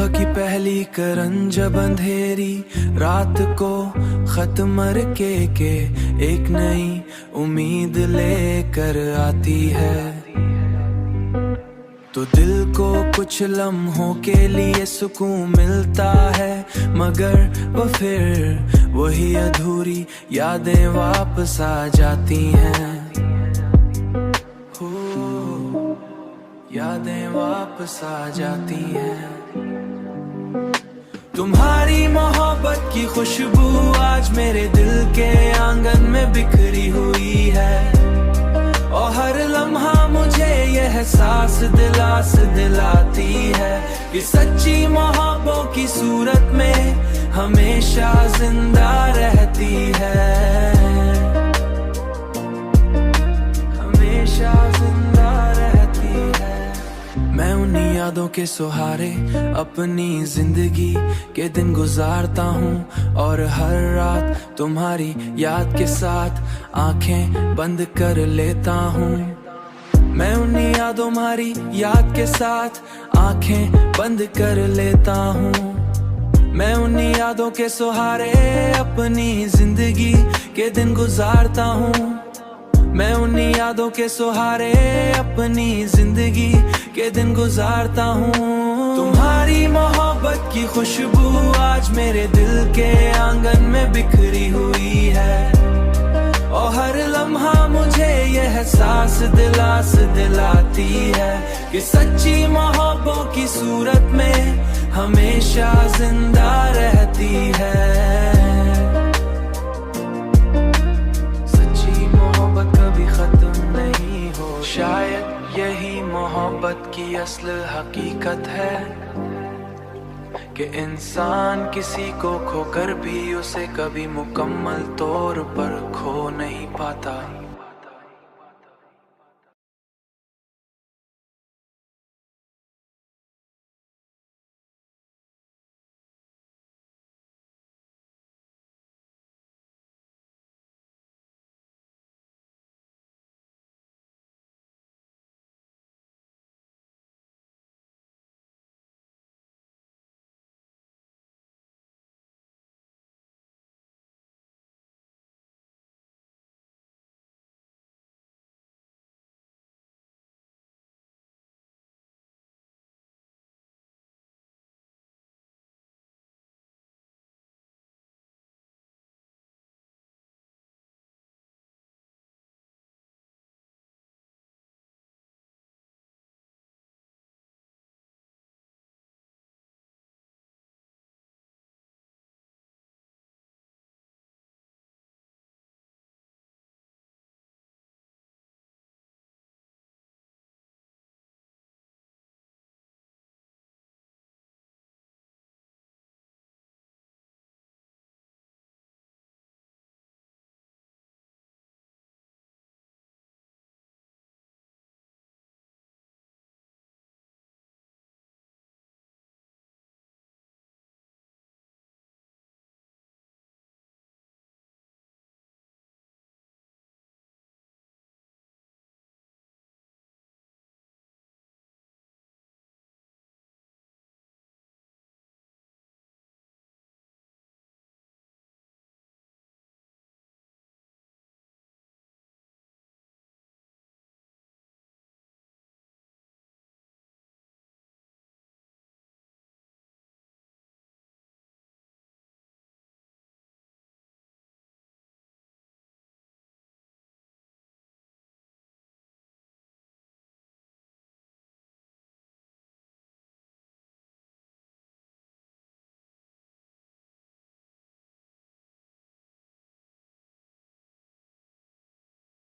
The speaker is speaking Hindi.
सुबह की पहली करन जब अंधेरी रात को खत्म के एक नई उम्मीद लेकर आती है, तो दिल को कुछ लम्हों के लिए सुकून मिलता है, मगर वो फिर वही अधूरी यादें वापस आ जाती हैं। यादें वापस आ जाती हैं। तुम्हारी मोहब्बत की खुशबू आज मेरे दिल के आंगन में बिखरी हुई है, और हर लम्हा मुझे यह एहसास दिलाती है कि सच्ची मोहब्बत की सूरत में हमेशा जिंदा रहती है, हमेशा जिंदा रहती है। मैं उन्हीं यादों के सहारे अपनी जिंदगी के दिन गुजारता हूँ, और हर रात तुम्हारी याद के साथ आंखें बंद कर लेता हूँ। मैं उन्हीं यादों तुम्हारी याद के साथ आंखें बंद कर लेता हूँ। मैं उन्हीं यादों के सहारे अपनी जिंदगी के दिन गुजारता हूँ। मैं उन्हीं यादों के सहारे अपनी जिंदगी के दिन गुजारता हूँ। तुम्हारी मोहब्बत की खुशबू आज मेरे दिल के आंगन में बिखरी हुई है, और हर लम्हा मुझे यह एहसास दिलाती है कि सच्ची मोहब्बत की सूरत में हमेशा जिंदा रहती है। सच्ची मोहब्बत कभी खत्म नहीं हो, शायद यही मोहब्बत की असल हकीकत है कि इंसान किसी को खोकर भी उसे कभी मुकम्मल तौर पर खो नहीं पाता।